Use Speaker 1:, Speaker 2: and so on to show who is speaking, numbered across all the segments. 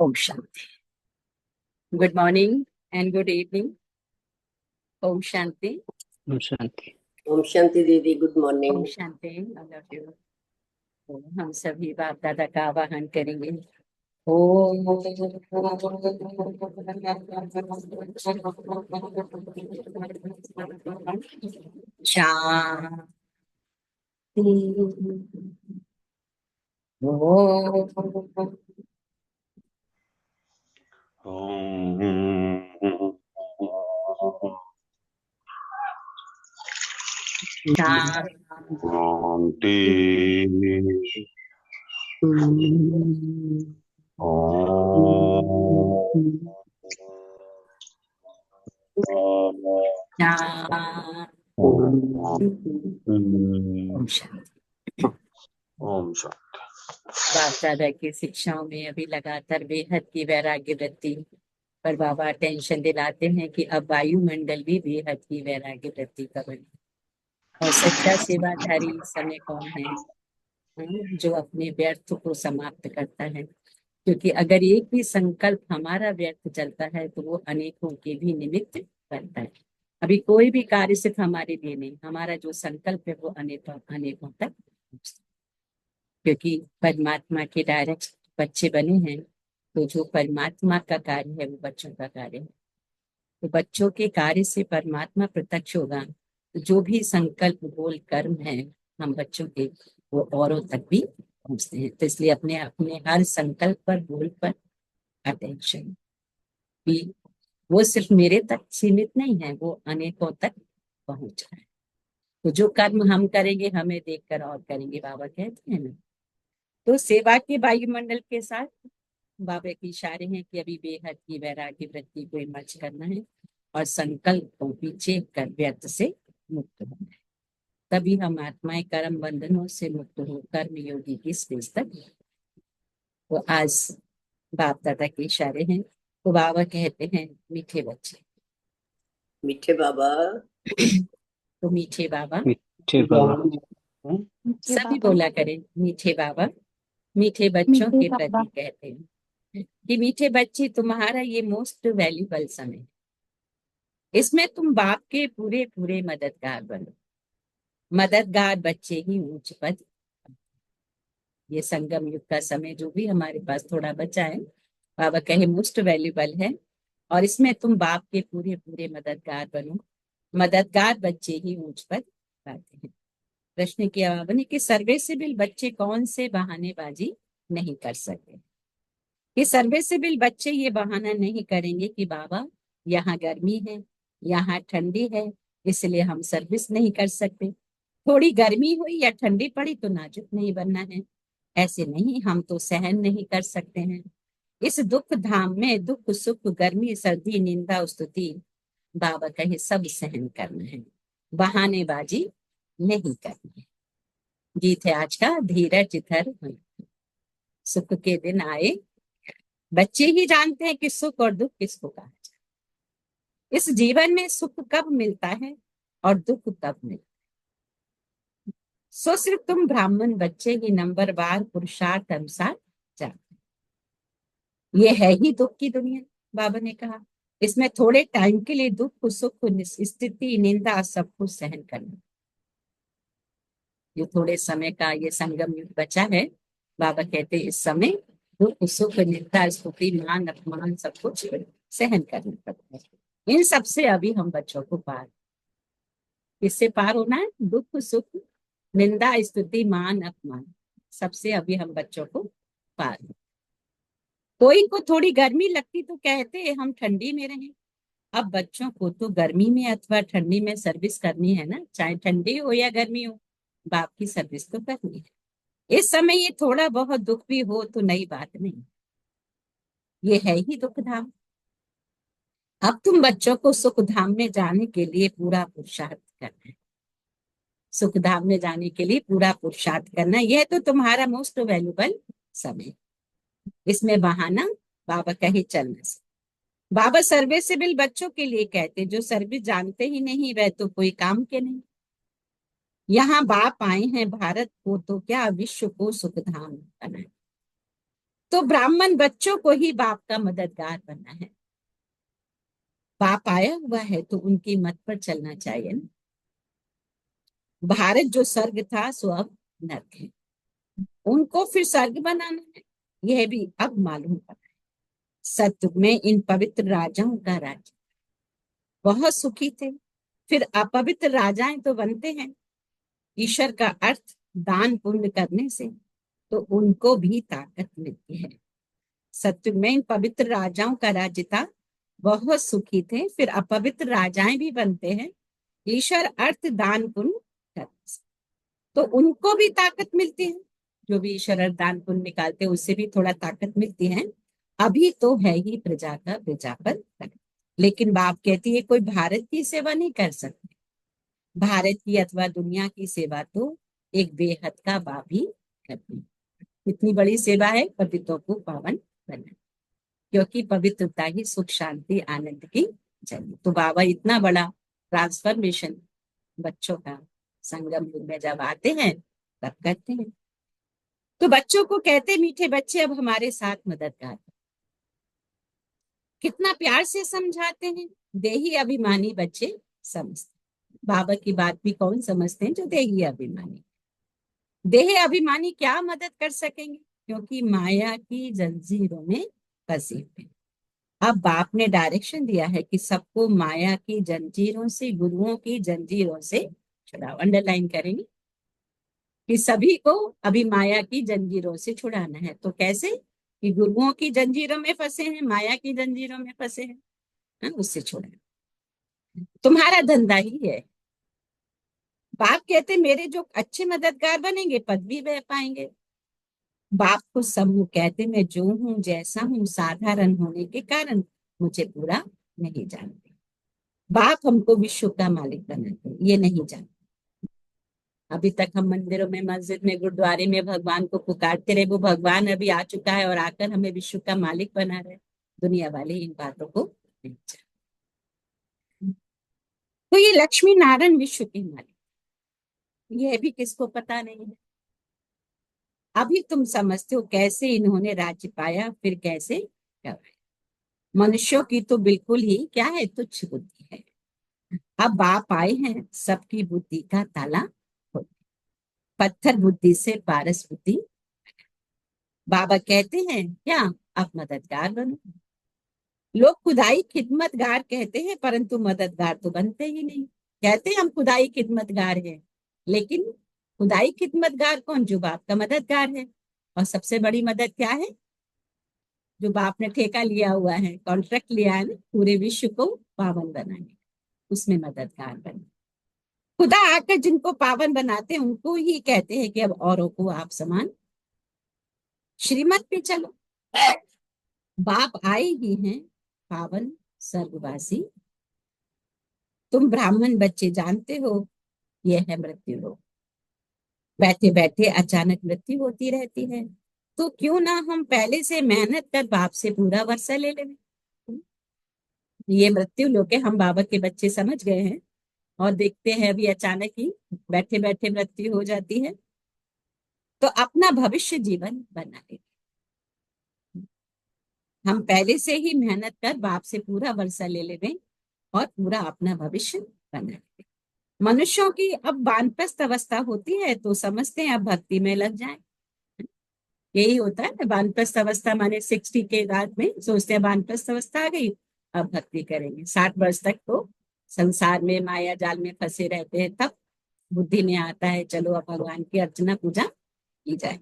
Speaker 1: ओम शांति। Good morning and good evening. ओम शांति।
Speaker 2: ओम शांति।
Speaker 3: ओम शांति दीदी, गुड
Speaker 1: ओम
Speaker 3: मॉर्निंग।
Speaker 1: शांति। I love you. तो हम सभी बाप दादा का आवाहन करेंगे। ओम शांति।
Speaker 4: शांति।
Speaker 1: ओम शांति।
Speaker 4: ओम शांति।
Speaker 1: बाप दादा की शिक्षाओं में अभी लगातार बेहद की वैराग्य वृत्ति पर बाबा टेंशन दिलाते हैं कि अब वायुमंडल भी बेहद की वैराग्य वृत्ति का बने। और सच्चा सेवाधारी इस समय कौन है? जो अपने व्यर्थ को समाप्त करता है। क्योंकि अगर एक भी संकल्प हमारा व्यर्थ चलता है तो वो अनेकों के भी निमित्त बनता है। अभी कोई भी कार्य सिर्फ हमारे लिए नहीं, हमारा जो संकल्प है वो अनेकों अनेकों तक पहुंचता है। क्योंकि परमात्मा के डायरेक्ट बच्चे बने हैं, तो जो परमात्मा का कार्य है वो बच्चों का कार्य है। तो बच्चों के कार्य से परमात्मा प्रत्यक्ष होगा। तो जो भी संकल्प बोल कर्म है हम बच्चों के, वो औरों तक भी पहुंचते हैं। तो इसलिए अपने अपने हर संकल्प पर बोल पर अटेंशन भी, वो सिर्फ मेरे तक सीमित नहीं है, वो अनेकों तक पहुंच रहा है। तो जो कर्म हम करेंगे हमें देखकर और करेंगे, बाबा कहते हैं ना। तो सेवा के वायुमंडल के साथ बाबा के इशारे हैं कि अभी बेहद की वैराग्य वृत्ति को इमर्ज करना है और संकल्प को पीछे कर व्यर्थ से मुक्त होना है। तभी हम आत्माएं कर्म बंधनों से मुक्त हो कर्म योगी की स्टेज तक। तो आज बाप दादा के इशारे हैं। तो बाबा कहते हैं मीठे बच्चे।
Speaker 3: मीठे बाबा।
Speaker 1: तो मीठे बाबा,
Speaker 2: मीठे बाबा,
Speaker 1: सभी बोला करें मीठे बाबा। मीठे बच्चों के प्रति कहते हैं कि मीठे बच्चे, तुम्हारा ये मोस्ट वैल्यूबल समय है। इसमें तुम बाप के पूरे पूरे मददगार बनो। मददगार बच्चे ही ऊंच पद। ये संगम युग का समय जो भी हमारे पास थोड़ा बचा है, बाबा कहे मोस्ट वैल्यूबल है। और इसमें तुम बाप के पूरे पूरे मददगार बनो। मददगार बच्चे ही ऊंच पद पाते हैं। प्रश्न किया बाबा ने कि सर्विसेबल बच्चे कौन से बहानेबाजी नहीं कर सकते? कि सर्विसेबल बच्चे ये बहाना नहीं करेंगे कि बाबा यहाँ गर्मी है, यहाँ ठंडी है, इसलिए हम सर्विस नहीं कर सकते। थोड़ी गर्मी हुई या ठंडी पड़ी तो नाजुक नहीं बनना है, ऐसे नहीं, हम तो सहन नहीं कर सकते हैं। इस दुख धाम में दुख सुख गर्मी सर्दी निंदा स्तुति, बाबा कहे सब सहन करना है, बहानेबाजी नहीं करनी है। गीत है आज का, धीरज धर सुख के दिन आए। बच्चे ही जानते हैं कि सुख और दुख किसको कहा जाए। इस जीवन में सुख कब मिलता है और दुख कब मिलता है, सो सिर्फ तुम ब्राह्मण बच्चे ही नंबरवार पुरुषार्थ अनुसार जानते। ये है ही दुख की दुनिया। बाबा ने कहा इसमें थोड़े टाइम के लिए दुख सुख स्थिति निंदा सब कुछ सहन करना। ये थोड़े समय का ये संगम युग बचा है। बाबा कहते इस समय दुख सुख निंदा स्तुति मान अपमान सब कुछ सहन करना पड़ता है। इन सब से अभी हम बच्चों को पार, इससे पार होना है। दुख सुख निंदा स्तुति मान अपमान सबसे अभी हम बच्चों को पार। कोई को थोड़ी गर्मी लगती तो कहते हम ठंडी में रहें। अब बच्चों को तो गर्मी में अथवा ठंडी में सर्विस करनी है ना, चाहे ठंडी हो या गर्मी हो, बाप की सर्विस तो करनी है। इस समय ये थोड़ा बहुत दुख भी हो तो नई बात नहीं, ये है ही दुख धाम। अब तुम बच्चों को सुख धाम में जाने के लिए पूरा पुरुषार्थ करना है। सुख धाम में जाने के लिए पूरा पुरुषार्थ करना, यह तो तुम्हारा मोस्ट वैल्यूबल समय। इसमें बहाना बाबा कहे चलने से। बाबा सर्विसेबल बच्चों के लिए कहते, जो सर्विस जानते ही नहीं वह तो कोई काम के नहीं। यहाँ बाप आए हैं भारत को तो क्या विश्व को सुख धाम बनाए। तो ब्राह्मण बच्चों को ही बाप का मददगार बनना है। बाप आया हुआ है तो उनकी मत पर चलना चाहिए ना। भारत जो स्वर्ग था सो अब नर्क है, उनको फिर स्वर्ग बनाना है, यह भी अब मालूम पड़ा है। सतयुग में इन पवित्र राजाओं का राज्य, बहुत सुखी थे। फिर अपवित्र राजाएं तो बनते हैं। ईश्वर का अर्थ दान पुण्य करने से, तो उनको भी ताकत मिलती है। सतयुग में इन पवित्र राजाओं का राज्य था, बहुत सुखी थे। फिर अपवित्र राजाएं भी बनते हैं। ईश्वर अर्थ दान पुण्य करने से, तो उनको भी ताकत मिलती है। जो भी ईश्वर अर्थ दान पुण्य निकालते हैं उससे भी थोड़ा ताकत मिलती है। अभी तो है ही प्रजा का प्रजा पर, लेकिन बाप कहती है कोई भारत की सेवा नहीं कर सकते। भारत की अथवा दुनिया की सेवा तो एक बेहद का बाप ही करती है। इतनी बड़ी सेवा है पतितों को पावन करना, क्योंकि पवित्रता ही सुख शांति आनंद की जन्म। तो बाबा इतना बड़ा ट्रांसफॉर्मेशन बच्चों का संगम युग में जब आते हैं तब करते हैं। तो बच्चों को कहते मीठे बच्चे अब हमारे साथ मददगार। कितना प्यार से समझाते हैं। देही अभिमानी बच्चे समझते, बाबा की बात भी कौन समझते हैं जो देही अभिमानी। देह अभिमानी क्या मदद कर सकेंगे, क्योंकि माया की जंजीरों में फंसे हुए। अब बाप ने डायरेक्शन दिया है कि सबको माया की जंजीरों से, गुरुओं की जंजीरों से छुड़ाओ। अंडरलाइन करेंगे कि सभी को अभी माया की जंजीरों से छुड़ाना है। तो कैसे, कि गुरुओं की जंजीरों में फंसे हैं, माया की जंजीरों में फंसे हैं, उससे छुड़ाना तुम्हारा धंधा ही है। बाप कहते मेरे जो अच्छे मददगार बनेंगे पद भी वह पाएंगे। बाप को समूह कहते मैं जो हूं जैसा हूं, साधारण होने के कारण मुझे पूरा नहीं जानते। बाप हमको विश्व का मालिक बनाते हैं, ये नहीं जानते। अभी तक हम मंदिरों में, मस्जिद में, गुरुद्वारे में भगवान को पुकारते रहे, वो भगवान अभी आ चुका है और आकर हमें विश्व का मालिक बना रहे। दुनिया वाले इन बातों को नहीं जानते। तो ये लक्ष्मी नारायण विश्व के मालिक, यह भी किसको पता नहीं है। अभी तुम समझते हो कैसे इन्होंने राज्य पाया, फिर कैसे गवाया। मनुष्यों की तो बिल्कुल ही क्या है, तुच्छ बुद्धि है। अब बाप आए हैं, सबकी बुद्धि का ताला खोल। पत्थर बुद्धि से पारस बुद्धि। बाबा कहते हैं क्या, आप मददगार बनो। लोग खुदाई खिदमतगार कहते हैं, परंतु मददगार तो बनते ही नहीं। कहते हैं हम खुदाई खिदमतगार हैं, लेकिन खुदाई खिदमतगार कौन, जो बाप का मददगार है। और सबसे बड़ी मदद क्या है, जो बाप ने ठेका लिया हुआ है, कॉन्ट्रैक्ट लिया है ना, पूरे विश्व को पावन बनाने, उसमें मददगार बने। खुदा आकर जिनको पावन बनाते हैं उनको ही कहते हैं कि अब औरों को आप समान श्रीमत पे चलो। बाप आए ही हैं पावन स्वर्गवासी। तुम ब्राह्मण बच्चे जानते हो यह है मृत्यु लोक। बैठे बैठे अचानक मृत्यु होती रहती है, तो क्यों ना हम पहले से मेहनत कर बाप से पूरा वर्षा ले लें। ये मृत्यु लोक है, हम बाबा के बच्चे समझ गए हैं और देखते हैं अभी अचानक ही बैठे बैठे मृत्यु हो जाती है। तो अपना भविष्य जीवन बना ले, हम पहले से ही मेहनत कर बाप से पूरा वर्षा ले लें और पूरा अपना भविष्य बना ले। मनुष्यों की अब वानप्रस्थ अवस्था होती है तो समझते हैं अब भक्ति में लग जाए। यही होता है ना, वानप्रस्थ अवस्था माने 60 के बाद में सोचते हैं वानप्रस्थ अवस्था आ गई, अब भक्ति करेंगे। 60 वर्ष तक तो संसार में माया जाल में फंसे रहते हैं, तब बुद्धि में आता है चलो अब भगवान की अर्चना पूजा की जाए।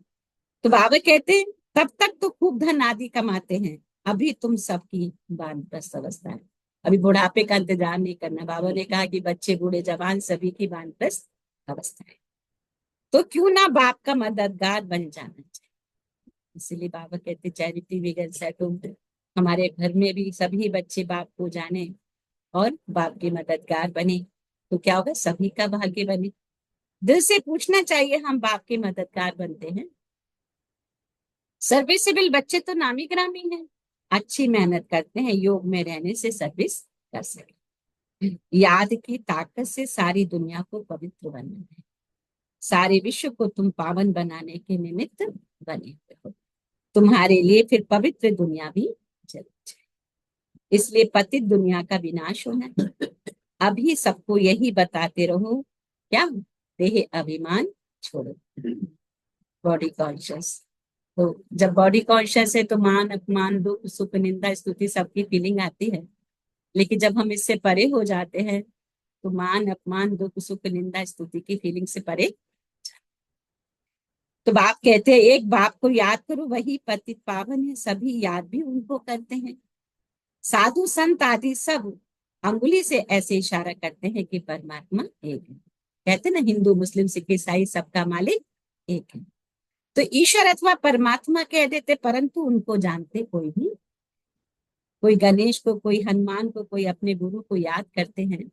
Speaker 1: तो बाबा कहते हैं तब तक तो खूब धन आदि कमाते हैं, अभी तुम सबकी वानप्रस्थ अवस्था है। अभी बुढ़ापे का इंतजार नहीं करना। बाबा ने कहा कि बच्चे बूढ़े जवान सभी की वानप्रस्थ अवस्था है, तो क्यों ना बाप का मददगार बन जाना चाहिए। इसलिए बाबा कहते चैरिटी बिगिंस एट होम। हमारे घर में भी सभी बच्चे बाप को जाने और बाप के मददगार बने, तो क्या होगा, सभी का भाग्य बने। दिल से पूछना चाहिए हम बाप के मददगार बनते हैं। सर्विसेबल बच्चे तो नामी ग्रामी हैं, अच्छी मेहनत करते हैं, योग में रहने से सर्विस कर सके। याद की ताकत से सारी दुनिया को पवित्र बनना है। सारे विश्व को तुम पावन बनाने के निमित्त बने हुए हो। तुम्हारे लिए फिर पवित्र दुनिया भी जल जाए। इसलिए पतित दुनिया का विनाश होना चाहिए। अभी सबको यही बताते रहो, क्या? देह अभिमान छोड़ो, बॉडी कॉन्शियस। तो जब बॉडी कॉन्शियस है तो मान अपमान दुख सुख निंदा स्तुति सबकी फीलिंग आती है। लेकिन जब हम इससे परे हो जाते हैं तो मान अपमान दुख सुख निंदा स्तुति की फीलिंग से परे। तो बाप कहते हैं एक बाप को याद करो, वही पतित पावन है, सभी याद भी उनको करते हैं। साधु संत आदि सब अंगुली से ऐसे इशारा करते हैं कि परमात्मा एक है। कहते हैं ना, हिंदू मुस्लिम सिख ईसाई सबका मालिक एक है। तो ईश्वर अथवा परमात्मा कह देते, परंतु उनको जानते कोई भी। कोई गणेश को, कोई हनुमान को, कोई अपने गुरु को याद करते हैं।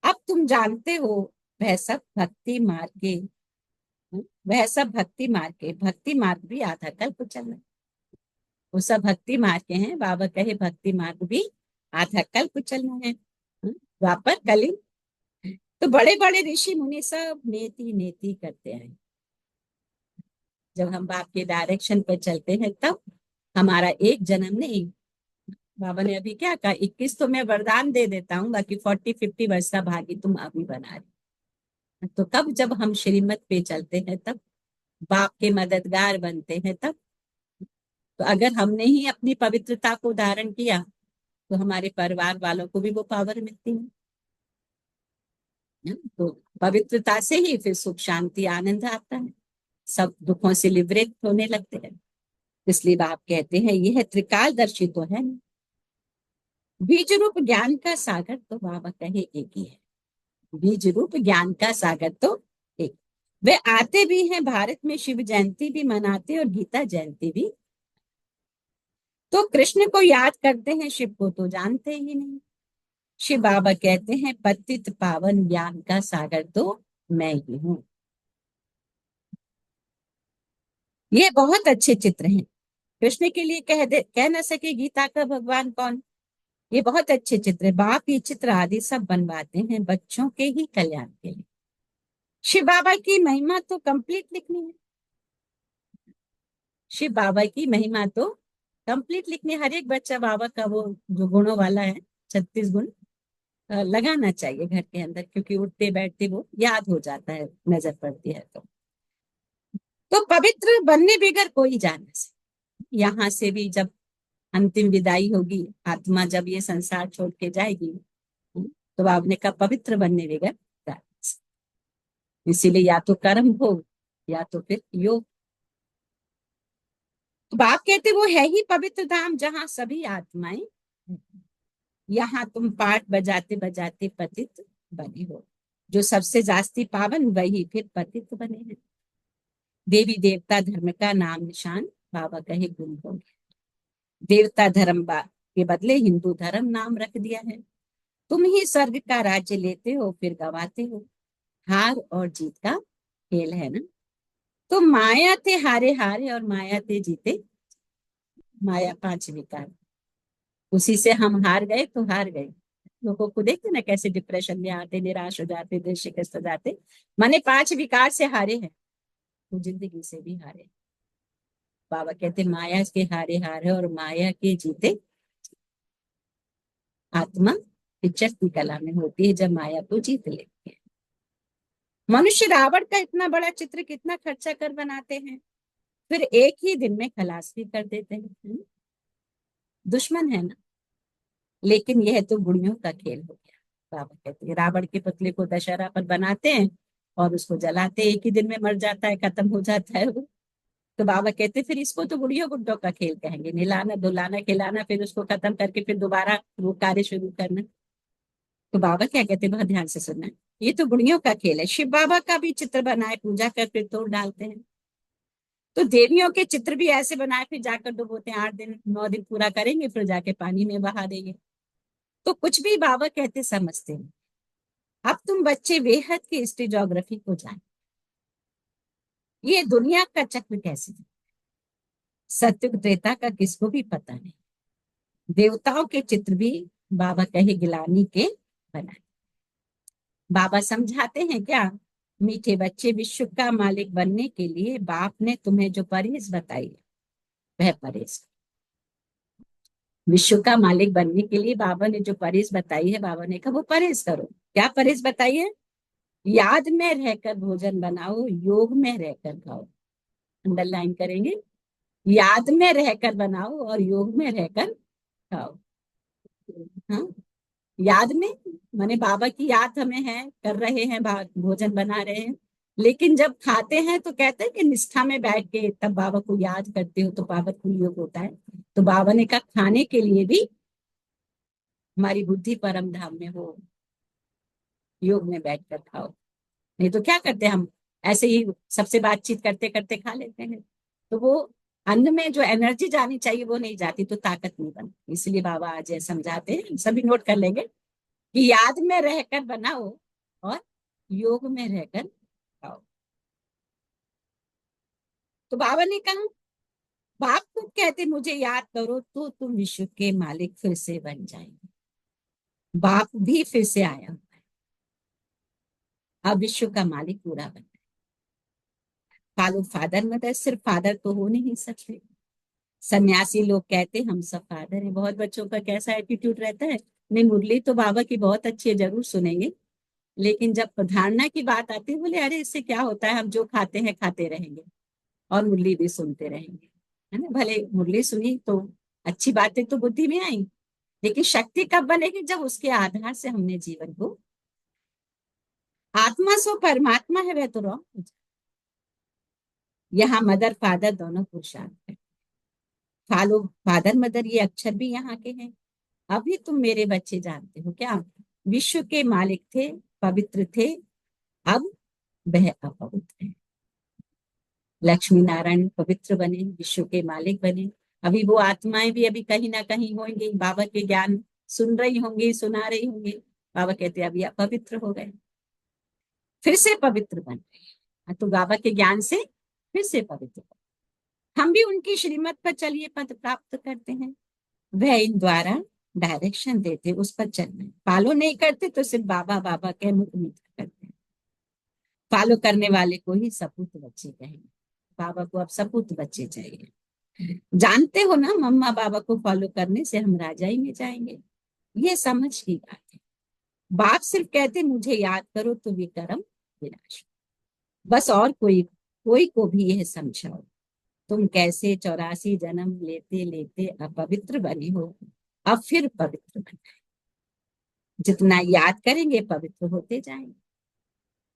Speaker 1: अब तुम जानते हो वह सब भक्ति मार्ग के, वह सब भक्ति मार्ग के, भक्ति मार्ग भी आधा कल्प चलना। वो सब भक्ति मार्ग के हैं। बाबा कहे भक्ति मार्ग भी आधा कल्प चलना है। द्वापर कलियुग। तो बड़े बड़े ऋषि मुनि सब नेति नेति करते हैं। जब हम बाप के डायरेक्शन पर चलते हैं तब हमारा एक जन्म नहीं। बाबा ने अभी क्या कहा, 21 तो मैं वरदान दे देता हूँ, बाकी 40-50 वर्ष का भागी तुम अभी बना रहे। तो कब जब हम श्रीमत पे चलते हैं तब बाप के मददगार बनते हैं तब। तो अगर हमने ही अपनी पवित्रता को धारण किया तो हमारे परिवार वालों को भी वो पावर मिलती है। तो पवित्रता से ही फिर सुख शांति आनंद आता है, सब दुखों से लिबरेट होने लगते हैं। इसलिए बाप कहते हैं यह त्रिकालदर्शी तो है ना। बीज रूप ज्ञान का सागर तो बाबा कहे एक ही है। बीज रूप ज्ञान का सागर तो एक। वे आते भी हैं भारत में, शिव जयंती भी मनाते और गीता जयंती भी। तो कृष्ण को याद करते हैं, शिव को तो जानते ही नहीं। शिव बाबा कहते हैं पतित पावन ज्ञान का सागर तो मैं ही हूँ। ये बहुत अच्छे चित्र हैं। कृष्ण के लिए कह न सके गीता का भगवान कौन। ये बहुत अच्छे चित्र है। बाप ये चित्र आदि सब बनवाते हैं बच्चों के ही कल्याण के लिए। शिव बाबा की महिमा तो कंप्लीट लिखनी है। शिव बाबा की महिमा तो कंप्लीट लिखनी। हर एक बच्चा बाबा का वो जो गुणों वाला है 36 गुण लगाना चाहिए घर के अंदर, क्योंकि उठते बैठते वो याद हो जाता है, नजर पड़ती है तो पवित्र बनने बगैर कोई जा नहीं सकता। यहाँ से भी जब अंतिम विदाई होगी, आत्मा जब ये संसार छोड़ के जाएगी तो आपने कहा पवित्र बनने बगैर जा नहीं सकता। इसीलिए या तो कर्म भोग या तो फिर योग। तो बाप कहते वो है ही पवित्र धाम जहां सभी आत्माएं। यहाँ तुम पाठ बजाते बजाते पतित बने हो। जो सबसे जास्ती पावन वही फिर पतित बने हैं। देवी देवता धर्म का नाम निशान बाबा कहे गुम हो गया। देवता धर्म के बदले हिंदू धर्म नाम रख दिया है। तुम ही स्वर्ग का राज्य लेते हो फिर गवाते हो। हार और जीत का खेल है ना। तो माया थे हारे हारे और माया थे जीते। माया 5 विकार, उसी से हम हार गए तो हार गए। लोगों को देखते ना कैसे डिप्रेशन में आते, निराश हो जाते, दिल शिकस्त हो जाते। माने 5 विकार से हारे हैं तो जिंदगी से भी हारे। बाबा कहते माया के हारे हारे और माया के जीते। आत्मा चढ़ती कला में होती है जब माया को जीत लेती है। मनुष्य रावण का इतना बड़ा चित्र कितना खर्चा कर बनाते हैं, फिर एक ही दिन में खलास भी कर देते हैं। दुश्मन है ना। लेकिन यह तो गुड़ियों का खेल हो गया। बाबा कहते हैं रावण के पुतले को दशहरा पर बनाते हैं और उसको जलाते, एक ही दिन में मर जाता है, खत्म हो जाता है वो। तो बाबा कहते फिर इसको तो गुड़ियों गुड्डों का खेल कहेंगे, निलाना धुलाना खिलाना, फिर उसको खत्म करके फिर दोबारा वो कार्य शुरू करना। तो बाबा क्या कहते बहुत ध्यान से सुनना, ये तो गुड़ियों का खेल है। शिव बाबा का भी चित्र बनाए, पूजा कर फिर तोड़ डालते हैं। तो देवियों के चित्र भी ऐसे बनाए फिर जाकर डुबोते हैं। 8 दिन 9 दिन पूरा करेंगे फिर जाके पानी में बहा देंगे। तो कुछ भी बाबा कहते समझते हैं। अब तुम बच्चे बेहद की हिस्ट्री ज्योग्राफी को जाने। ये दुनिया का चक्र कैसे, सत्युग त्रेता का किसको भी पता नहीं। देवताओं के चित्र भी बाबा कहे गिलानी के बनाए। बाबा समझाते हैं क्या, मीठे बच्चे विश्व का मालिक बनने के लिए बाप ने तुम्हें जो परहेज बताई वह परहेज। विश्व का मालिक बनने के लिए बाबा ने जो परहेज बताई है, बाबा ने कहा वो परहेज करो। क्या परहेज बताई है? याद में रहकर भोजन बनाओ, योग में रहकर खाओ। अंडरलाइन करेंगे, याद में रहकर बनाओ और योग में रहकर खाओ। हाँ, याद में माने बाबा की याद हमें है, कर रहे हैं, भोजन बना रहे हैं, लेकिन जब खाते हैं तो कहते हैं कि निष्ठा में बैठ के तब बाबा को याद करते हो तो बाबा को योग होता है। तो बाबा ने कहा खाने के लिए भी हमारी बुद्धि परम धाम में हो, योग में बैठ कर खाओ। नहीं तो क्या करते हैं हम, ऐसे ही सबसे बातचीत करते करते खा लेते हैं, तो वो अन्न में जो एनर्जी जानी चाहिए वो नहीं जाती, तो ताकत नहीं बनती। इसलिए बाबा आज ये समझाते हैं, सभी नोट कर लेंगे कि याद में रहकर बनाओ और योग में रहकर खाओ। तो बाबा ने कहा, बाप खुद कहते मुझे याद करो तो तुम विश्व के मालिक फिर से बन जाएंगे। बाप भी फिर से आया हुआ है, अब विश्व का मालिक पूरा बन। फॉलो फादर मदर, सिर्फ फादर तो हो नहीं सकते। सन्यासी लोग कहते हम सब फादर हैं। बहुत बच्चों का कैसा एटीट्यूड रहता है, नहीं मुरली तो बाबा की बहुत अच्छी है, जरूर सुनेंगे, लेकिन जब धारणा की बात आती है बोले अरे इससे क्या होता है, हम जो खाते हैं खाते रहेंगे और मुरली भी सुनते रहेंगे, है ना। भले मुरली सुनी तो अच्छी बातें तो बुद्धि में आई, लेकिन शक्ति कब बनेगी, जब उसके आधार से हमने जीवन को, आत्मा सो परमात्मा है वह तो रॉन्ग। यहाँ मदर फादर दोनों पुरुषार्थ है। फॉलो फादर मदर ये अक्षर भी यहाँ के हैं। अभी तुम मेरे बच्चे जानते हो क्या, विश्व के मालिक थे, पवित्र थे, अब वह अपवित्र है। लक्ष्मी नारायण पवित्र बने, विश्व के मालिक बने। अभी वो आत्माएं भी अभी कहीं ना कहीं होंगी, बाबा के ज्ञान सुन रही होंगी, सुना रही होंगी। बाबा कहते अभी अपवित्र हो गए, फिर से पवित्र बन गए, तो बाबा के ज्ञान से फिर से पवित्र। हम भी उनकी श्रीमत पर चलिए पद प्राप्त करते हैं, वह इन द्वारा डायरेक्शन देते, उस पर चलना है। फॉलो नहीं करते तो सिर्फ बाबा बाबा के मुख मित्र करते हैं। फॉलो करने वाले को ही सपूत बच्चे कहेंगे। बाबा को अब सपूत बच्चे चाहिए। जानते हो ना, मम्मा बाबा को फॉलो करने से हम राजाई में जाएंगे, ये समझ की बात है। बाप सिर्फ कहते मुझे याद करो तो विक्रम विनाश, बस। और कोई कोई को भी यह समझाओ तुम कैसे 84 जन्म लेते लेते अपवित्र बने हो, अब फिर पवित्र बनना है। जितना याद करेंगे पवित्र होते जाएंगे।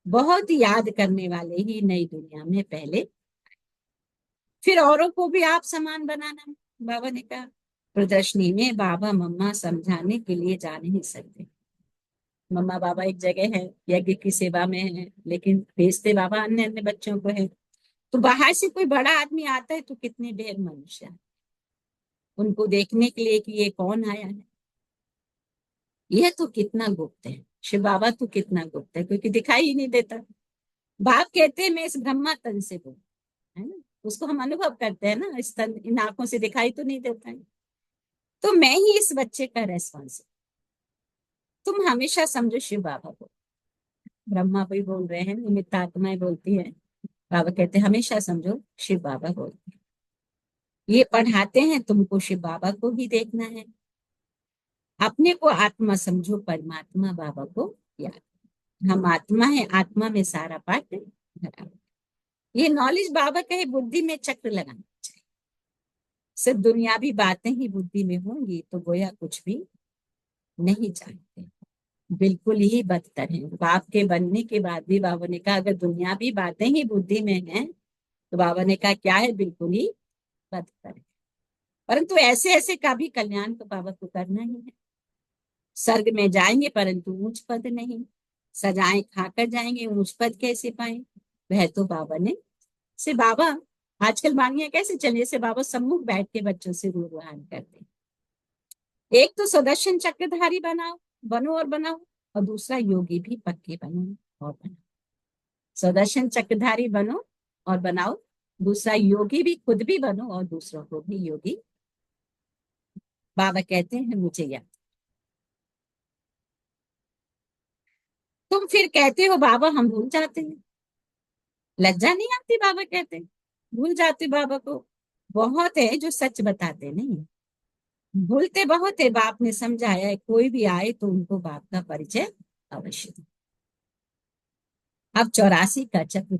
Speaker 1: बहुत याद करने वाले ही नई दुनिया में पहले, फिर औरों को भी आप समान बनाना है। बाबा ने कहा प्रदर्शनी में बाबा मम्मा समझाने के लिए जा नहीं सकते। मम्मा बाबा एक जगह है, यज्ञ की सेवा में है, लेकिन भेजते बाबा अन्य अन्य बच्चों को है। तो बाहर से कोई बड़ा आदमी आता है तो कितने ढेर मनुष्य है उनको देखने के लिए कि ये कौन आया है। यह तो कितना गुप्त है, शिव बाबा तो कितना गुप्त है, क्योंकि दिखाई ही नहीं देता। बाप कहते हैं मैं इस ब्रह्मा तन से बोल, है ना, उसको हम अनुभव करते हैं ना, इस तन इन आंखों से दिखाई तो नहीं देता है। तो मैं ही इस बच्चे का रेस्पॉन्स, तुम हमेशा समझो शिव बाबा को। ब्रह्मा भी बोल रहे हैं, निमित्त आत्माएं बोलती है, बाबा कहते हैं हमेशा समझो शिव बाबा बोलते हैं। ये पढ़ाते हैं तुमको शिव बाबा को ही देखना है। अपने को आत्मा समझो, परमात्मा बाबा को याद। हम आत्मा है, आत्मा में सारा पाठ भरा हुआ। ये नॉलेज बाबा कहे बुद्धि में चक्र लगाना चाहिए। सिर्फ दुनियावी बातें ही बुद्धि में होंगी तो गोया कुछ भी नहीं जानते, बिल्कुल ही बदतर है। बाप के बनने के बाद भी बाबा ने कहा अगर दुनियावी बातें ही बुद्धि में हैं तो बाबा ने कहा क्या है, बिल्कुल ही बदतर है। परंतु ऐसे ऐसे का भी कल्याण तो बाबा को करना ही है। स्वर्ग में जाएंगे परंतु ऊंच पद नहीं, सजाएं खाकर जाएंगे, ऊंच पद कैसे पाए, वह तो बाबा ने से। बाबा आजकल वाणियां कैसे चलिए से, बाबा सम्मुख बैठ के बच्चों से रूहान करते। एक तो सुदर्शन चक्रधारी बनाओ, बनो और बनाओ, और दूसरा योगी भी पक्के बनो और बनाओ। सुदर्शन चक्रधारी बनो और बनाओ, दूसरा योगी भी खुद भी बनो और दूसरों को भी योगी। बाबा कहते हैं मुझे याद। तुम फिर कहते हो बाबा हम भूल जाते हैं, लज्जा नहीं आती? बाबा कहते हैं भूल जाते बाबा को, बहुत है जो सच बताते नहीं, भूलते बहुत है। बाप ने समझाया है कोई भी आए तो उनको बाप का परिचय अवश्य दो। अब 84 का चक्र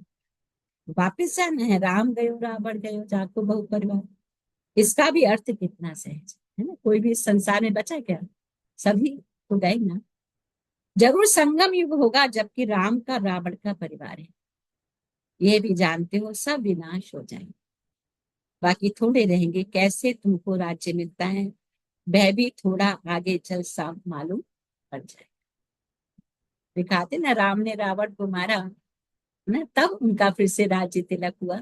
Speaker 1: वापिस जाना है। राम गयो रावण गयो जाको बहु परिवार, इसका भी अर्थ कितना सहज है ना। कोई भी इस संसार में बचा क्या? सभी तो गए ना। जरूर संगम युग होगा जबकि राम का रावण का परिवार है, ये भी जानते हो सब विनाश हो जाएंगे, बाकी थोड़े रहेंगे। कैसे तुमको राज्य मिलता है वह भी थोड़ा आगे चल साफ मालूम पड़ जाए। दिखाते ना, राम ने रावण को मारा ना, तब उनका फिर से राज्य तिलक हुआ।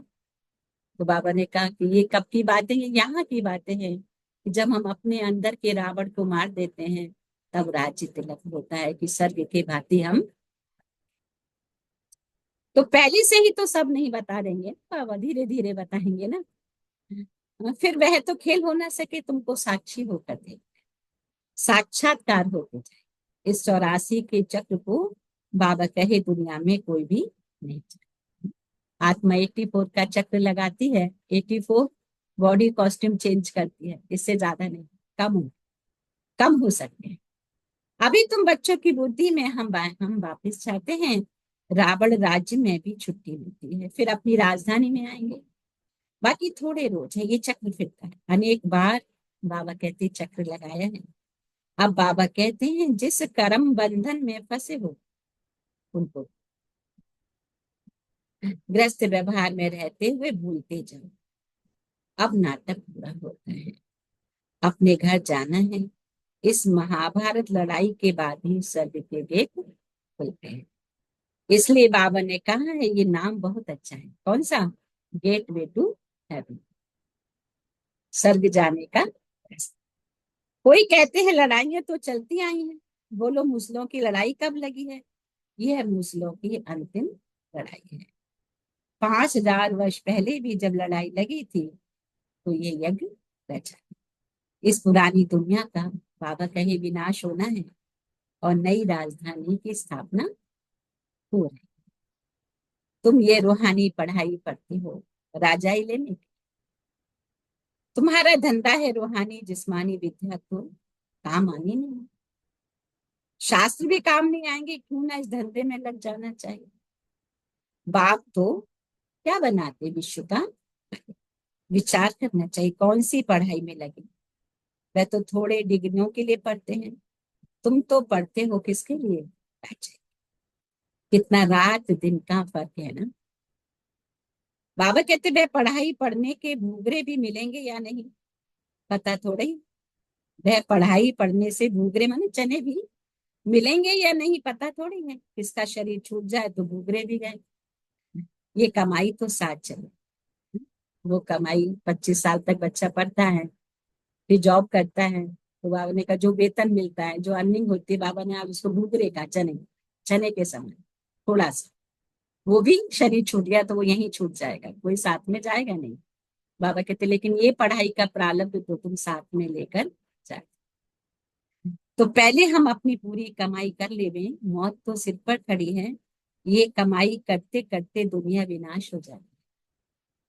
Speaker 1: तो बाबा ने कहा कि ये कब की बातें हैं? यहाँ की बातें हैं कि जब हम अपने अंदर के रावण को मार देते हैं तब राज्य तिलक होता है कि स्वर्ग के भांति हम। तो पहले से ही तो सब नहीं बता देंगे बाबा, धीरे धीरे बताएंगे ना। फिर वह तो खेल हो ना सके, तुमको साक्षी होकर दे, साक्षात्कार होते जाए। इस 84 के चक्र को बाबा कहे दुनिया में कोई भी नहीं जाने। आत्मा 84 का चक्र लगाती है, 84 बॉडी कॉस्ट्यूम चेंज करती है, इससे ज्यादा नहीं। कम हो सकते हैं। अभी तुम बच्चों की बुद्धि में हम वापस चाहते हैं। रावण राज्य में भी छुट्टी मिलती है, फिर अपनी राजधानी में आएंगे। बाकी थोड़े रोज है, ये चक्र फिरता है। अनेक बार बाबा कहते चक्र लगाया है। अब बाबा कहते हैं जिस कर्म बंधन में फंसे हो उनको ग्रस्त व्यवहार में रहते हुए भूलते जाओ। अब नाटक पूरा होता है, अपने घर जाना है। इस महाभारत लड़ाई के बाद ही स्वर्ग के गेट खुलते हैं। इसलिए बाबा ने कहा है ये नाम बहुत अच्छा है। कौन सा? गेट वे टू हेवन, स्वर्ग जाने का रास्ता। कोई कहते हैं लड़ाइयां तो चलती आई हैं, बोलो मुस्लिमों की लड़ाई कब लगी है? यह मुस्लिमों की अंतिम लड़ाई है। 5000 वर्ष पहले भी जब लड़ाई लगी थी तो ये यज्ञ रचा। इस पुरानी दुनिया का बाबा कहे विनाश होना है और नई राजधानी की स्थापना हो रही। तुम ये रूहानी पढ़ाई पढ़ते हो राजाई लेने की। तुम्हारा धंधा है रूहानी जिस्मानी विद्या, तो काम आनी नहीं। शास्त्र भी काम नहीं आएंगे, क्यों ना इस धंधे में लग जाना चाहिए। बाप तो क्या बनाते विश्व का, विचार करना चाहिए कौन सी पढ़ाई में लगे। वह तो थोड़े डिग्रियों के लिए पढ़ते हैं, तुम तो पढ़ते हो किसके लिए? कितना रात दिन का फर्क है ना। बाबा कहते वह पढ़ाई पढ़ने के भूगरे भी मिलेंगे या नहीं पता थोड़े ही। वह पढ़ाई पढ़ने से भूगरे माने चने भी मिलेंगे या नहीं पता थोड़ी है। किसका शरीर छूट जाए तो भूगरे भी गए। ये कमाई तो साथ चले। वो कमाई 25 साल तक बच्चा पढ़ता है, फिर जॉब करता है, तो बाबा ने कहा जो वेतन मिलता है, जो अर्निंग होती है, बाबा ने आप उसको भूगरे का चने, चने के समय थोड़ा सा, वो भी शरीर छूट गया तो वो यहीं छूट जाएगा, कोई साथ में जाएगा नहीं। बाबा कहते लेकिन ये पढ़ाई का प्रारंभ तो तुम साथ में लेकर जाए। तो पहले हम अपनी पूरी कमाई कर लेवे, मौत तो सिर पर खड़ी है। ये कमाई करते करते दुनिया विनाश हो जाएगी।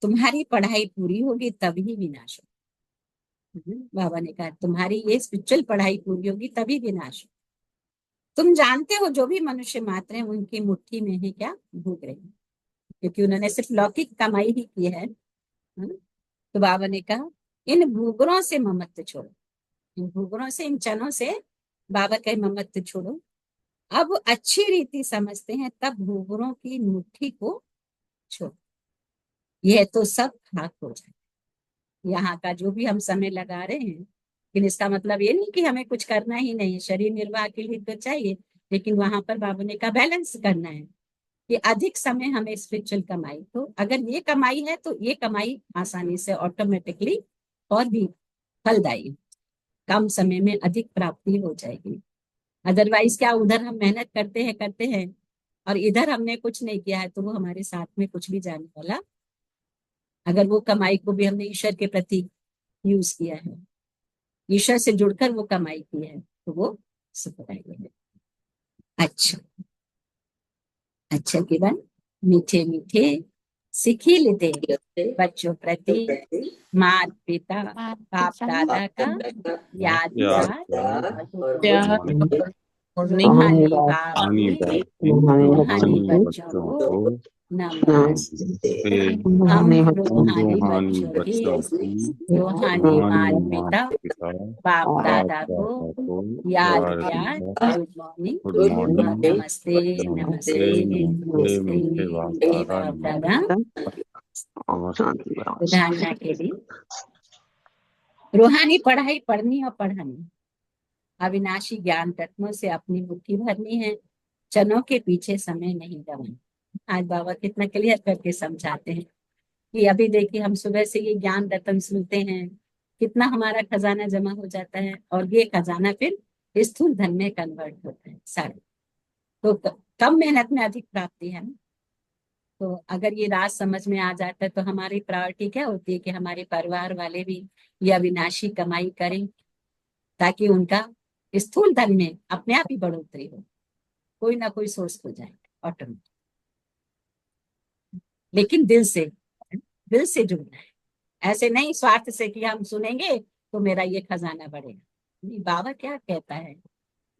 Speaker 1: तुम्हारी पढ़ाई पूरी होगी तभी विनाश होगा। बाबा ने कहा तुम्हारी ये स्पिरिचुअल पढ़ाई पूरी होगी तभी विनाश हो। तुम जानते हो जो भी मनुष्य मात्र हैं उनकी मुट्ठी में है क्या? भूख रही, क्योंकि उन्होंने सिर्फ लौकिक कमाई ही की है ना? तो बाबा ने कहा इन भूगरों से ममत्व छोड़ो, इन भूगरों से, इन चनों से बाबा कहे ममत्व छोड़ो। अब अच्छी रीति समझते हैं तब भूगरों की मुट्ठी को छोड़ो। यह तो सब खाक हो जाए। यहाँ का जो भी हम समय लगा रहे हैं, लेकिन इसका मतलब ये नहीं कि हमें कुछ करना ही नहीं, शरीर निर्वाह के लिए तो चाहिए, लेकिन वहां पर बाबा ने कहा बैलेंस करना है कि अधिक समय हमें स्पिरिचुअल कमाई, तो अगर ये कमाई है तो ये कमाई आसानी से ऑटोमेटिकली और भी फलदायी, कम समय में अधिक प्राप्ति हो जाएगी। अदरवाइज क्या, उधर हम मेहनत करते हैं और इधर हमने कुछ नहीं किया है तो वो हमारे साथ में कुछ भी जाने वाला। अगर वो कमाई को भी हमने ईश्वर के प्रति यूज किया है, ईश्वर से जुड़कर वो कमाई की है, तो वो सुखदायी है। अच्छा अच्छा किरण, मीठे मीठे शिखिल दे बच्चों प्रति माता पिता बाप दादा का याद रूहानी भाव में रूहानी बच्चों को नमस्ते। हम रूहानी बच्चों की रूहानी माता पिता बाप दादा को याद गुड मॉर्निंग नमस्ते नमस्ते नमस्ते बाप दादा। उदाहरण के लिए रूहानी पढ़ाई पढ़नी और पढ़ानी, अविनाशी ज्ञान तत्वों से अपनी मुट्ठी भरनी है, चनों के पीछे समय नहीं गवाना। आज बाबा कितना क्लियर करके समझाते हैं कि अभी देखिए हम सुबह से ये ज्ञान रतन सुनते हैं, कितना हमारा खजाना जमा हो जाता है और ये खजाना फिर स्थूल धन में कन्वर्ट होता है सारे। तो कम मेहनत में अधिक प्राप्ति है ना। तो अगर ये राज समझ में आ जाता है तो हमारी प्रायोरिटी क्या होती है कि हमारे परिवार वाले भी ये अविनाशी कमाई करें ताकि उनका स्थूल धन में अपने आप ही बढ़ोतरी हो, कोई ना कोई सोर्स हो जाए ऑटोमेटिक। लेकिन दिल से जुड़ना है, ऐसे नहीं स्वार्थ से कि हम सुनेंगे तो मेरा ये खजाना बढ़ेगा। बाबा क्या कहता है,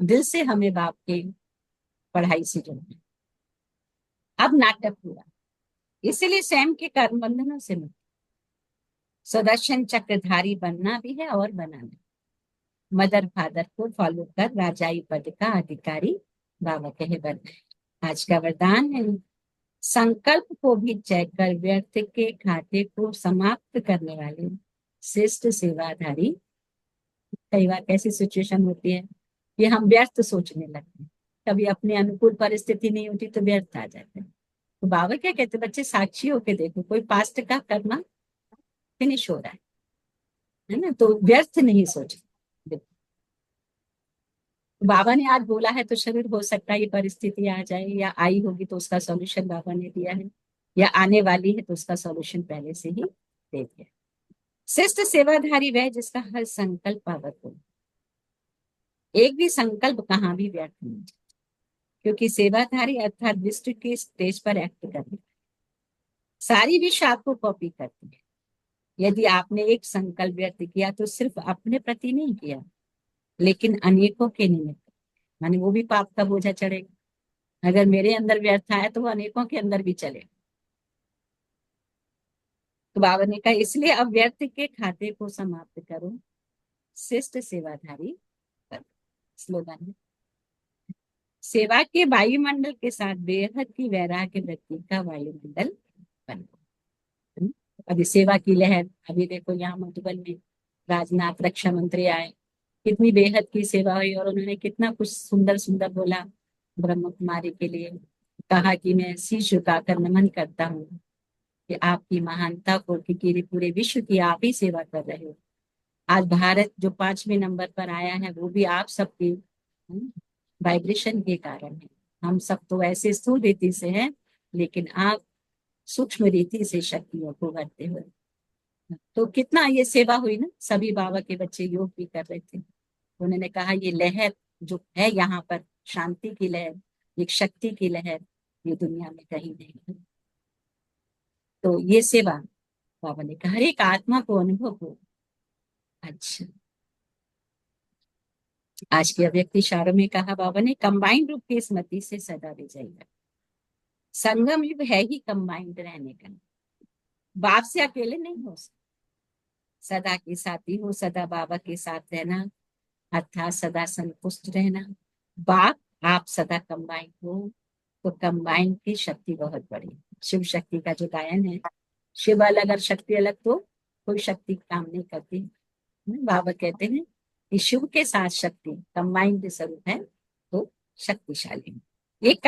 Speaker 1: दिल से हमें बाप के पढ़ाई से जुड़ना है। अब नाटक पूरा, इसलिए स्वयं के कर्म बंधनों से मुक्त, सुदर्शन चक्रधारी बनना भी है और बनाना, मदर फादर को फॉलो कर राजाई पद का अधिकारी बाबा कहे बनना। आज का वरदान है, संकल्प को भी जय कर व्यर्थ के खाते को समाप्त करने वाले श्रेष्ठ सेवाधारी। कई बार कैसी सिचुएशन होती है कि हम व्यर्थ सोचने लगते हैं, कभी अपने अनुकूल परिस्थिति नहीं होती तो व्यर्थ आ जाते हैं। तो बाबा क्या कहते हैं, बच्चे साक्षी होके देखो, कोई पास्ट का कर्म फिनिश हो रहा है ना, तो व्यर्थ नहीं सोचना। बाबा ने आज बोला है तो शरीर हो सकता है ये परिस्थिति आ जाए, या आई होगी तो उसका सॉल्यूशन बाबा ने दिया है, या आने वाली है तो उसका सॉल्यूशन पहले से ही दे दिया। श्रेष्ठ सेवाधारी वह जिसका हर संकल्प पावक हो, एक भी संकल्प कहाँ भी व्यर्थ नहीं जाए, क्योंकि सेवाधारी अर्थात विष्णु के स्टेज पर एक्ट करने, सारी विश्व आपको कॉपी करती है। यदि आपने एक संकल्प व्यक्त किया तो सिर्फ अपने प्रति नहीं किया, लेकिन अनेकों के निमित्त, माने वो भी पाप का बोझा चढ़ेगा। अगर मेरे अंदर व्यर्थ आया तो वो अनेकों के अंदर भी चलेगा। तो बाबा ने कहा इसलिए अब व्यर्थ के खाते को समाप्त करो, श्रेष्ठ सेवाधारी बनो। स्लोगन है, सेवा के वायुमंडल के साथ बेहद की वैराग्य वृत्ति का वायुमंडल बनो। अभी सेवा की लहर, अभी देखो यहाँ मधुबन में राजनाथ रक्षा मंत्री आए, कितनी बेहद की सेवा हुई और उन्होंने कितना कुछ सुंदर सुंदर बोला ब्रह्म कुमारी के लिए। कहा कि मैं शीश झुकाकर नमन करता हूँ कि आपकी महानता को, क्योंकि पूरे विश्व की आप ही सेवा कर रहे हो। आज भारत जो 5वें नंबर पर आया है वो भी आप सबके वाइब्रेशन के कारण है। हम सब तो ऐसे स्थूल रीति से हैं, लेकिन आप सूक्ष्म रीति से शक्तियों को भरते हो। तो कितना ये सेवा हुई ना, सभी बाबा के बच्चे योग भी कर रहे थे। उन्होंने कहा ये लहर जो है यहाँ पर, शांति की लहर, एक शक्ति की लहर, ये दुनिया में कहीं नहीं है। तो ये सेवा बाबा ने कहा हर एक आत्मा को अनुभव हो। अच्छा, आज के अव्यक्त इशारों में कहा बाबा ने, कंबाइंड रूप की स्मृति से सदा विजयी। संगम युग है ही कंबाइंड रहने का, बाप से अकेले नहीं हो सकते, सदा के साथी हो, सदा बाबा के साथ रहना अर्थात सदा संतुष्ट रहना। बाप आप सदा कंबाइंड हो तो कंबाइंड की शक्ति बहुत बड़ी। शिव शक्ति का जो गायन है, शिव अलग और शक्ति अलग तो कोई शक्ति काम नहीं करती। बाबा कहते हैं कि शिव के साथ शक्ति कंबाइंड स्वरूप है तो शक्तिशाली है। एक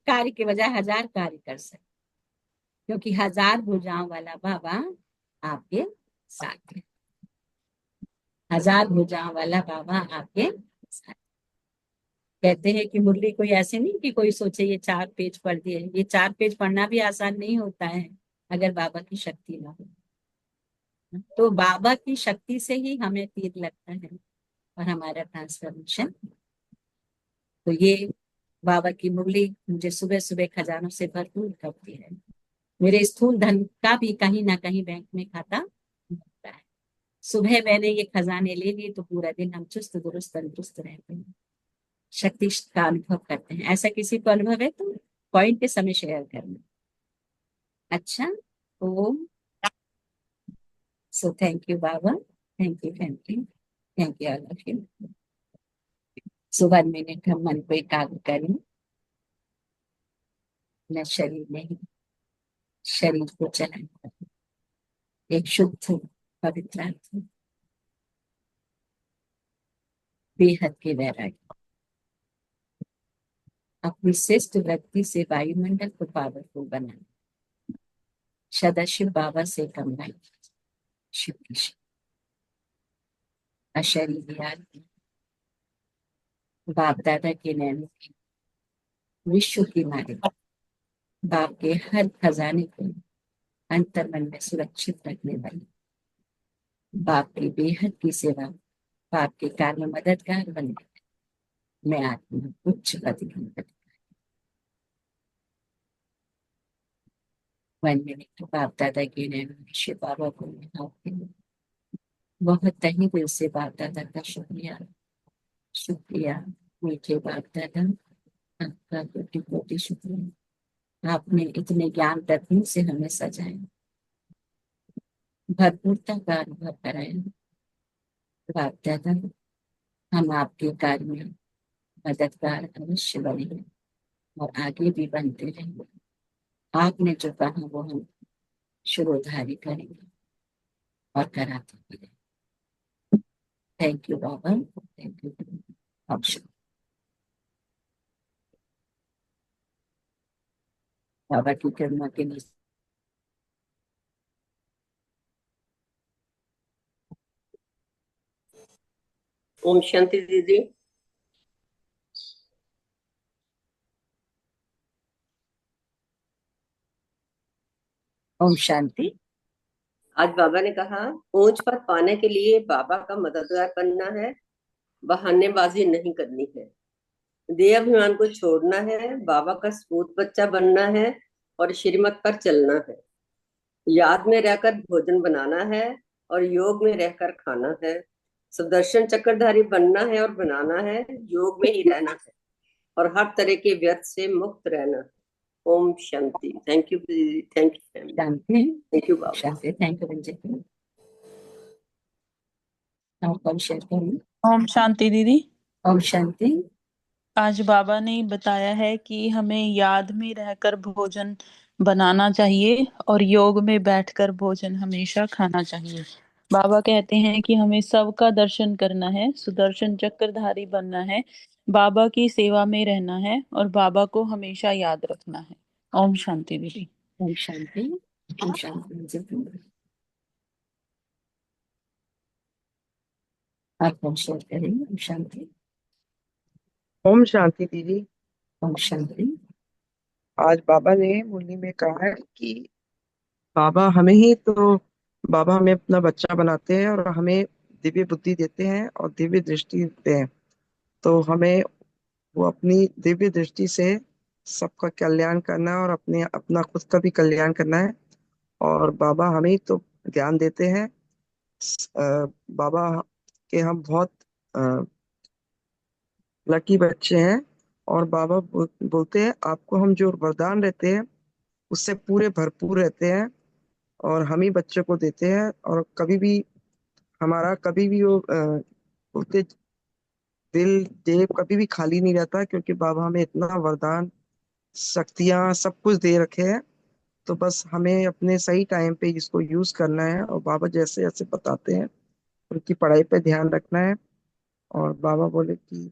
Speaker 1: कार्य के बजाय 1000 कार्य कर सकते, क्योंकि 1000 भुजाओं वाला बाबा आपके साथ है। 1000 भुजाओं वाला बाबा आपके साथ। कहते हैं कि मुरली कोई ऐसे नहीं कि कोई सोचे ये 4 पेज पढ़ दिए, ये 4 पेज पढ़ना भी आसान नहीं होता है अगर बाबा की शक्ति ना हो। तो बाबा की शक्ति से ही हमें तीर लगता है और हमारा ट्रांसफॉर्मेशन। तो ये बाबा की मुरली मुझे सुबह सुबह खजानों से भरपूर करती है। मेरे स्थूल धन का भी कहीं ना कहीं बैंक में खाता होता है। सुबह मैंने ये खजाने ले लिए तो पूरा दिन हम चुस्त दुरुस्त तंदुरुस्त रहते हैं, शक्ति का अनुभव करते हैं। ऐसा किसी को अनुभव है तो पॉइंट के समय शेयर करना। अच्छा, ओम। सो थैंक यू बाबा, thank you, thank you, thank you all of you. So 1 minute हम मन को एकाग्र करें, न शरीर नहीं, शरीर को चलाएं, एक शुद्ध पवित्र आत्मा, बेहद के वैराग्य, अपनी श्रेष्ठ वृत्ति से वायुमंडल को पावरफुल बनाना, सदाशिव बाबा से कमाई, शिव की शक्ति, अशरीरी आत्मा, बाप दादा के नैनों की, विश्व की मालिक, बाप के हर खजाने को अंतर मन में सुरक्षित रखने वाली, बाप की बेहद की सेवा, बाप के कार्य में मददगार बनने, मैं आत्मा उच्च अधिगम करती। 1 मिनट बाप दादा के नैनों में शिव बाबा को मिलाते हैं। बहुत तहे दिल से बाप दादा का शुक्रिया, शुक्रिया मीठे बाप दादा, आपका कोटि कोटि शुक्रिया। आपने इतने ज्ञान रत्नों से हमें सजाया, भरपूरता का अनुभव कराया। बाप दादा, हम आपके कार्य में मददगार अवश्य बनेंगे और आगे भी बनते रहेंगे। आपने जो कहा वो हम शुरोधारी करेंगे और कराते भी रहेंगे। थैंक यू बाबा, थैंक यू ऑप्शन। बाबा की करुणा के लिए
Speaker 3: ओम शांति दीदी।
Speaker 1: ओम शांति।
Speaker 3: आज बाबा ने कहा, ऊंच पद पाने के लिए बाबा का मददगार बनना है, बहानेबाजी नहीं करनी है, देह अभिमान को छोड़ना है, बाबा का सपूत बच्चा बनना है और श्रीमत पर चलना है, याद में रहकर भोजन बनाना है और योग में रहकर खाना है, सुदर्शन चक्रधारी बनना है और बनाना है, योग में ही रहना है और हर तरह के व्यर्थ से मुक्त रहना है। ओम शांति। थैंक यू दीदी, thank you,
Speaker 1: Shanti,
Speaker 3: thank you Baba.
Speaker 1: Shanti. Thank you Ranjit. आप कौन शेयर करें?
Speaker 5: ओम शांति दीदी।
Speaker 1: ओम शांति।
Speaker 5: आज बाबा ने बताया है कि हमें याद में रहकर भोजन बनाना चाहिए और योग में बैठकर भोजन हमेशा खाना चाहिए। बाबा कहते हैं कि हमें सबका दर्शन करना है, सुदर्शन चक्रधारी बनना है, बाबा की सेवा में रहना है और बाबा को हमेशा याद रखना है। ओम शांति दीदी।
Speaker 1: ओम शांति, ओम शांति रंजित। आप कौन शेयर करेंगे? ओम शांति।
Speaker 6: ओम शांति दीदी।
Speaker 1: ओम शांति।
Speaker 6: आज बाबा ने मुरली में कहा है कि बाबा हमें ही तो बाबा हमें अपना बच्चा बनाते हैं और हमें दिव्य बुद्धि देते हैं और दिव्य दृष्टि देते हैं। तो हमें वो अपनी दिव्य दृष्टि से सबका कल्याण करना है और अपने अपना खुद का भी कल्याण करना है। और बाबा हमें ही तो ज्ञान देते हैं। बाबा के हम बहुत लकी बच्चे हैं। और बाबा बोलते हैं आपको हम जो वरदान देते हैं उससे पूरे भरपूर रहते हैं और हम ही बच्चे को देते हैं। और कभी भी हमारा कभी भी वो बोलते दिल जेब कभी भी खाली नहीं रहता, क्योंकि बाबा हमें इतना वरदान शक्तियां सब कुछ दे रखे हैं। तो बस हमें अपने सही टाइम पे इसको यूज करना है और बाबा जैसे जैसे बताते हैं उनकी पढ़ाई पे ध्यान रखना है। और बाबा बोले कि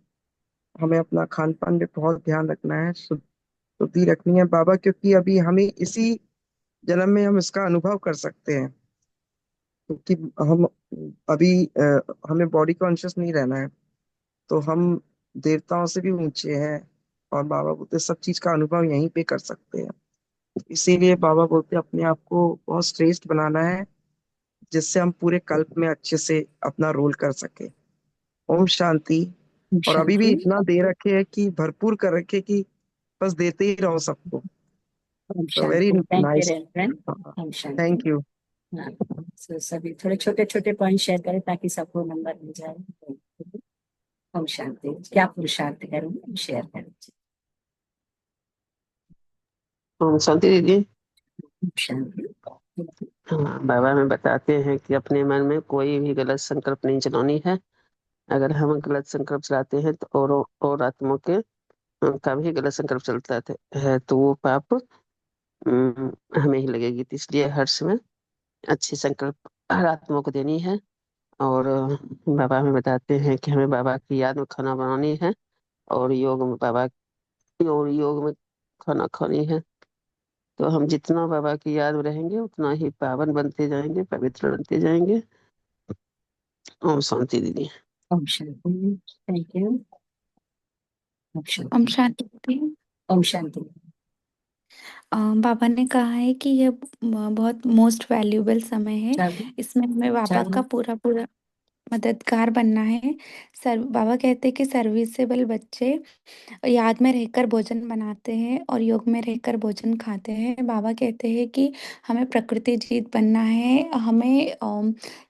Speaker 6: हमें अपना खान पान पे बहुत ध्यान रखना है, शुद्धि रखनी है बाबा, क्योंकि अभी हमें इसी जन्म में हम इसका अनुभव कर सकते हैं। क्योंकि हम अभी हमें बॉडी कॉन्शियस नहीं रहना है, तो हम देवताओं से भी ऊंचे हैं। और बाबा बोलते सब चीज का अनुभव यहीं पे कर सकते हैं। इसीलिए बाबा बोलते अपने आप को बहुत श्रेष्ठ बनाना है, जिससे हम पूरे कल्प में अच्छे से अपना रोल कर सके। ओम शांति।
Speaker 1: ओम
Speaker 6: और अभी भी
Speaker 1: शांति।
Speaker 6: इतना दे रखे है कि भरपूर कर रखे कि बस देते ही रहो सबको।
Speaker 1: Om
Speaker 6: So very
Speaker 1: shanti. Thank you
Speaker 6: nice.
Speaker 1: Reverend. Om shanti.
Speaker 6: Thank you.
Speaker 1: हाँ, so सभी थोड़े छोटे छोटे पॉइंट शेयर करें ताकि सबको नंबर मिल जाए। ओम शांति। क्या पुरुषार्थ करेंगे शेयर करें।
Speaker 2: ओम शांति दीदी।
Speaker 1: ओम शांति।
Speaker 2: हाँ, बाबा में बताते हैं कि अपने मन में कोई भी गलत संकल्प नहीं चलानी है। अगर हम गलत संकल्प चलाते हैं तो और आत्माओं के का भी गलत संकल्प चलता है तो वो पाप हमें ही लगेगी। तो इसलिए हर समय अच्छे संकल्प हर आत्मा को देनी है। और बाबा हमें बताते हैं कि हमें बाबा की याद में खाना बनानी है और योग में खाना खानी है। तो हम जितना बाबा की याद में रहेंगे उतना ही पावन बनते जाएंगे, पवित्र बनते जाएंगे। ओम शांति दीदी।
Speaker 1: ओम शांति। Thank you. ओम
Speaker 7: ओम
Speaker 1: शांति।
Speaker 7: शांति।
Speaker 1: ओम शांति।
Speaker 7: बाबा ने कहा है कि ये बहुत मोस्ट वैल्यूएबल समय है।
Speaker 1: चाबी
Speaker 7: इसमें हमें बाबा
Speaker 1: चाबी
Speaker 7: का पूरा पूरा मददगार बनना है। बाबा कहते हैं कि सर्विसेबल बच्चे याद में रहकर भोजन बनाते हैं और योग में रहकर भोजन खाते हैं। बाबा कहते हैं कि हमें प्रकृति जीत बनना है। हमें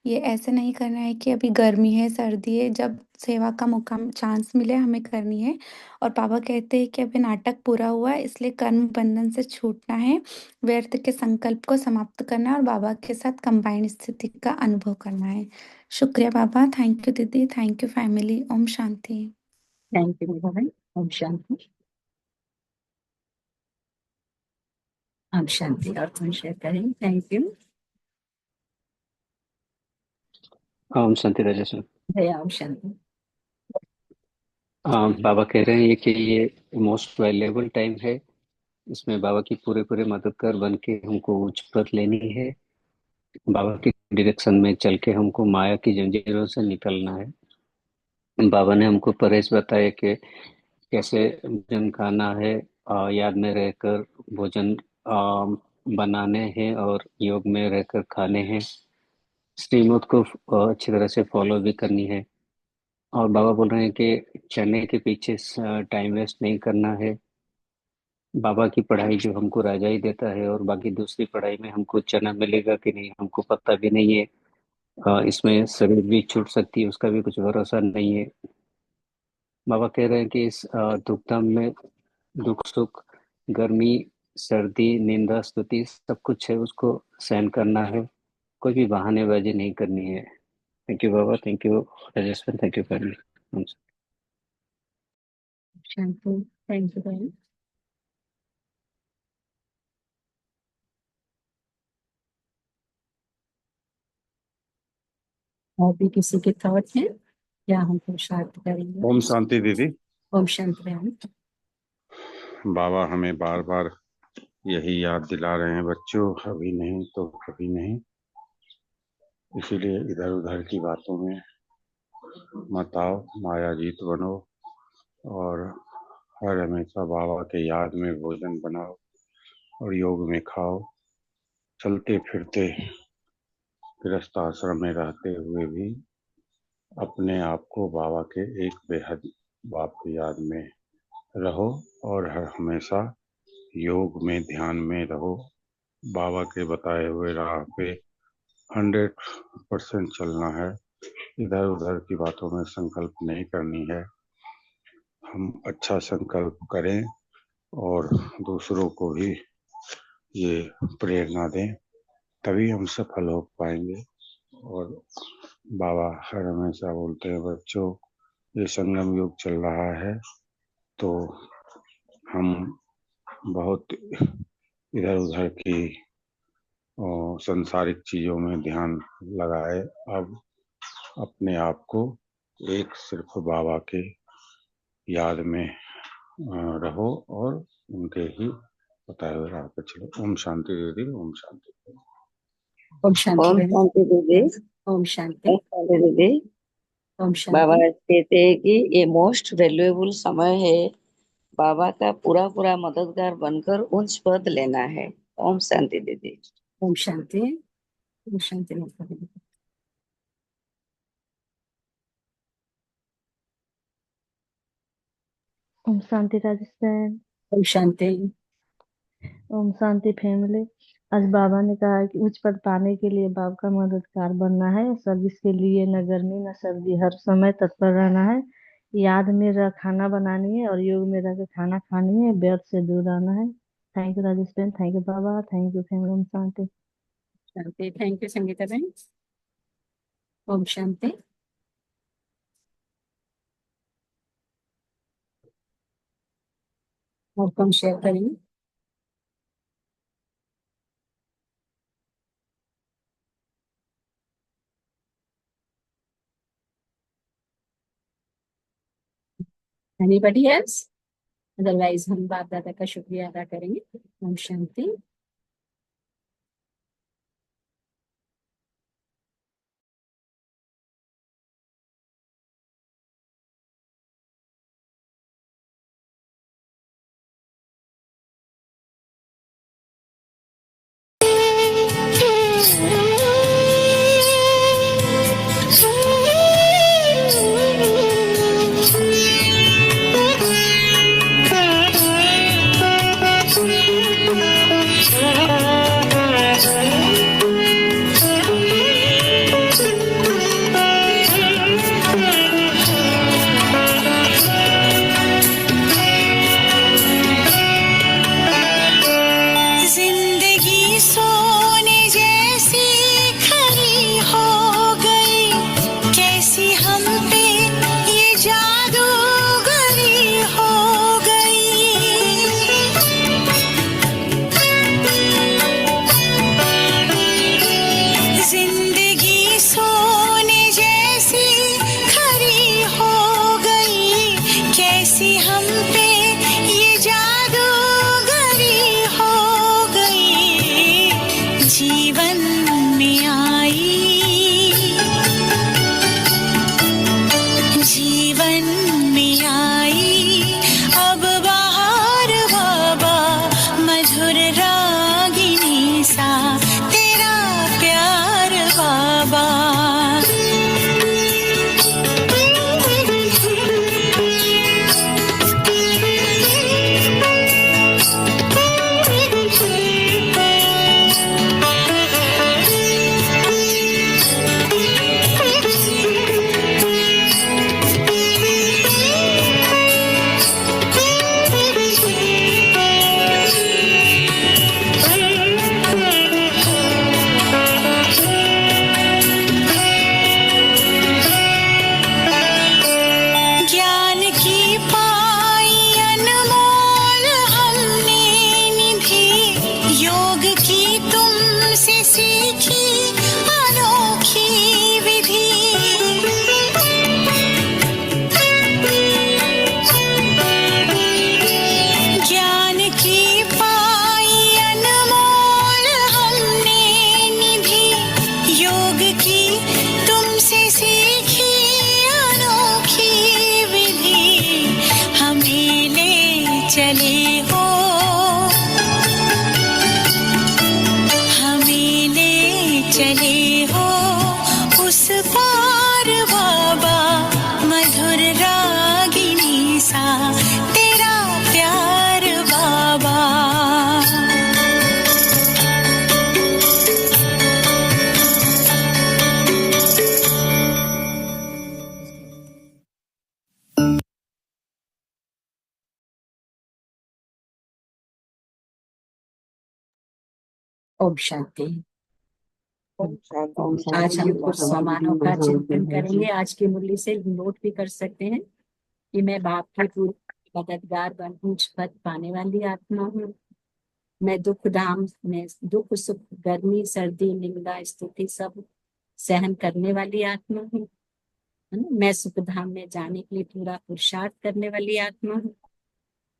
Speaker 7: ये ऐसे नहीं करना है कि अभी गर्मी है, सर्दी है, जब सेवा का मौका चांस मिले हमें करनी है। और बाबा कहते हैं कि अभी नाटक पूरा हुआ है, इसलिए कर्म बंधन से छूटना है, व्यर्थ के संकल्प को समाप्त करना है और बाबा के साथ कंबाइंड स्थिति का अनुभव करना है। शुक्रिया बाबा। थैंक यू दीदी। Thank you family. ओम शांति।
Speaker 1: थैंक यू मेरा भाई। ओम शांति। ओम शांति। और तुम शेयर करें। Thank you
Speaker 2: Om Shanti Rajeshwar.
Speaker 1: भैया। ओम शांति।
Speaker 2: बाबा कह रहे हैं कि ये मोस्ट वैल्यूएबल टाइम है। इसमें बाबा की पूरे पूरे मददगार बन के हमको उच्च पद लेनी है। बाबा के डायरेक्शन में चल के हमको माया की जंजीरों से निकलना है। बाबा ने हमको परहेज बताया कि कैसे भोजन खाना है, याद में रहकर भोजन बनाने हैं और योग में रहकर खाने हैं। श्रीमत को अच्छी तरह से फॉलो भी करनी है। और बाबा बोल रहे हैं कि चने के पीछे टाइम वेस्ट नहीं करना है। बाबा की पढ़ाई जो हमको राजा ही देता है और बाकी दूसरी पढ़ाई में हमको चना मिलेगा कि नहीं हमको पता भी नहीं है। इसमें शरीर भी छूट सकती है, उसका भी कुछ भरोसा नहीं है। बाबा कह रहे हैं कि इस दुखधाम में दुख सुख, गर्मी, सर्दी, निंदा, स्तुति सब कुछ है, उसको सहन करना है। कोई भी बहानेबाजी नहीं करनी है। थैंक यू बाबा। Thank you Rajeshwar. Thank you family.
Speaker 1: Shanti. Thank you भाई। और भी किसी के थॉट हैं क्या हम पुरुषार्थ करेंगे।
Speaker 4: ओम शांति दीदी।
Speaker 1: ओम शांति बहन।
Speaker 4: बाबा हमें बार बार यही याद दिला रहे हैं, बच्चों अभी नहीं तो कभी नहीं। इसीलिए इधर उधर की बातों में मत आओ, माया जीत बनो और हर हमेशा बाबा के याद में भोजन बनाओ और योग में खाओ। चलते फिरते गृहस्थ आश्रम में रहते हुए भी अपने आप को बाबा के एक बेहद बाप की याद में रहो और हर हमेशा योग में ध्यान में रहो। बाबा के बताए हुए राह पे 100% चलना है। इधर उधर की बातों में संकल्प नहीं करनी है। हम अच्छा संकल्प करें और दूसरों को भी ये प्रेरणा दें, तभी हम सफल हो पाएंगे। और बाबा हर हमेशा बोलते हैं, बच्चों ये संगम युग चल रहा है तो हम बहुत इधर उधर की संसारिक चीजों में ध्यान लगाए। अब अपने आप को एक सिर्फ बाबा के याद में रहो और उनके ही बताए हुए राह पर चलो। ओम शांति दीदी। ओम शांति।
Speaker 1: ओम शांति
Speaker 3: ओम
Speaker 1: बहन।
Speaker 3: शांति दीदी।
Speaker 1: ओम शांति।
Speaker 3: ओम शांति दीदी।
Speaker 1: ओम
Speaker 3: बाबा
Speaker 1: शांति।
Speaker 3: कहते हैं कि ये मोस्ट वैल्यूएबल समय है, बाबा का पूरा पूरा मददगार बनकर उच्च पद लेना है। ओम शांति दीदी।
Speaker 1: ओम शांति। ओम शांति बहन।
Speaker 8: ओम शांति राजस्थान।
Speaker 1: ओम शांति।
Speaker 8: ओम शांति फैमिली। आज बाबा ने कहा है कि उच्च पद पाने के लिए बाबा का मददगार बनना है। सर्विस के लिए न गर्मी न सर्दी, हर समय तत्पर रहना है। याद में रह खाना बनानी है और योग में रह के खाना खानी है। व्यर्थ से दूर रहना है। थैंक यू राजेश बहन, थैंक यू बाबा, थैंक यू फैमिली। ओम शांति।
Speaker 1: शांति। थैंक यू संगीता बहन। ओम शांति। और कौन शेयर करेंगे? Anybody else? अदरवाइज हम बाप दादा का शुक्रिया अदा करेंगे। ओम शांति।
Speaker 9: जिंदगी सोने जैसी खरी हो गई, कैसी हम पे ये जादूगरी हो गई। जिंदगी सोने जैसी खरी हो गई, कैसी हम पे ये जादूगरी हो गई। जीवन में आई, जीवन में आई अब बाहर बाबा, मधुर रागिनी सा तेरा प्यार बाबा। ज्ञान की पाई अनमोल हमने निधि, योग की तुमसे सीखी अनोखी विधि। ज्ञान की पाई अनमोल हमने निधि, योग की तुमसे सीखी अनोखी विधि। हमें ले चले हो, हमें ले चले हो उस पार बाबा, मधुर रागिनी सा तेरा प्यार बाबा।
Speaker 1: ओम शांति।
Speaker 6: ओम शांति।
Speaker 1: आज हम कुछ सामानों का चिंतन करेंगे। आज की मुरली से नोट भी कर सकते हैं कि मैं बाप की पूरी मददगार बन उच्च पद पाने वाली आत्मा हूँ। मैं दुख धाम में दुख सुख गर्मी सर्दी निंदा स्तुति सब सहन करने वाली आत्मा हूँ, है ना। मैं सुख धाम में जाने के लिए पूरा पुरुषार्थ करने वाली आत्मा हूँ,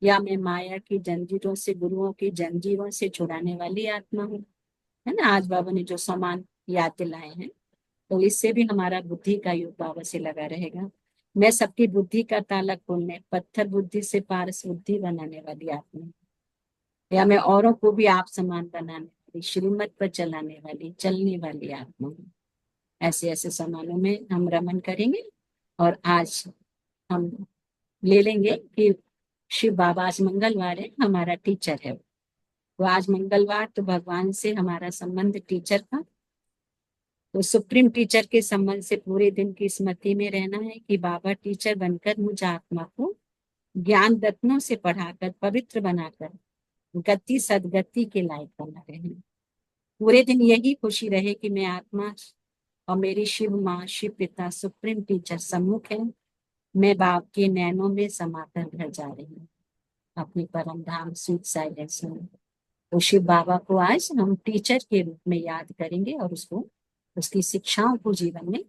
Speaker 1: या मैं माया की जंजीरों से गुरुओं की जंजीरों से छुड़ाने वाली आत्मा हूँ, है ना। आज बाबा ने जो सामान याद दिलाए हैं, तो इससे भी हमारा बुद्धि का योग बाबा से लगा रहेगा। मैं सबकी बुद्धि का ताला खोलने, पत्थर बुद्धि से पारस बुद्धि बनाने वाली आत्मा हूँ, या मैं औरों को भी आप समान बनाने वाली, श्रीमत पर चलाने वाली, चलने वाली आत्मा हूँ। ऐसे ऐसे सामानों में हम रमन करेंगे। और आज हम ले लेंगे कि शिव बाबा, आज मंगलवार है, हमारा टीचर है, तो आज मंगलवार, तो भगवान से हमारा संबंध टीचर का, तो सुप्रीम टीचर के संबंध से पूरे दिन की स्मृति में रहना है कि बाबा टीचर बनकर मुझ आत्मा को ज्ञान रत्नों से पढ़ाकर पवित्र बनाकर गति सदगति के लायक बना रहे। पूरे दिन यही खुशी रहे कि मैं आत्मा और मेरी शिव माँ, शिव पिता, सुप्रीम टीचर सम्मुख है। मैं बाप के नैनों में समाकर घर जा रही हूँ अपनी परम धाम स्वीट साइलेंस में। तो शिव बाबा को आज हम टीचर के रूप में याद करेंगे और उसको, उसकी शिक्षाओं को जीवन में,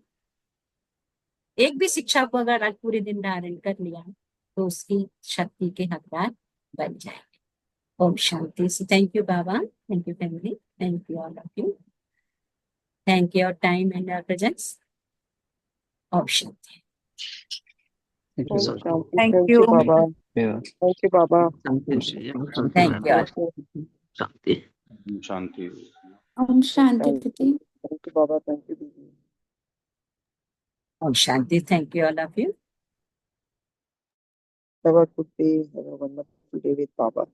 Speaker 1: एक भी शिक्षा को अगर आज पूरे दिन धारण कर लिया तो उसकी शक्ति के हकदार बन जाएंगे। Om Shanti. So thank you Baba, thank you family, thank you all of you, thank your time and your presence. Om Shanti.
Speaker 2: Thank
Speaker 6: ओम
Speaker 2: you.
Speaker 6: शांति।
Speaker 5: Thank
Speaker 6: thank
Speaker 5: you.
Speaker 6: यू बाबा,
Speaker 2: Yeah.
Speaker 6: थैंक यू बाबा।
Speaker 1: Thank you all.
Speaker 10: शांति।
Speaker 4: शांति।
Speaker 7: ओम शांति दीदी।
Speaker 6: Thank you बाबा, थैंक यू दीदी।
Speaker 1: Om Shanti. Thank you all of you.
Speaker 6: Have a good day, have a wonderful day with Baba.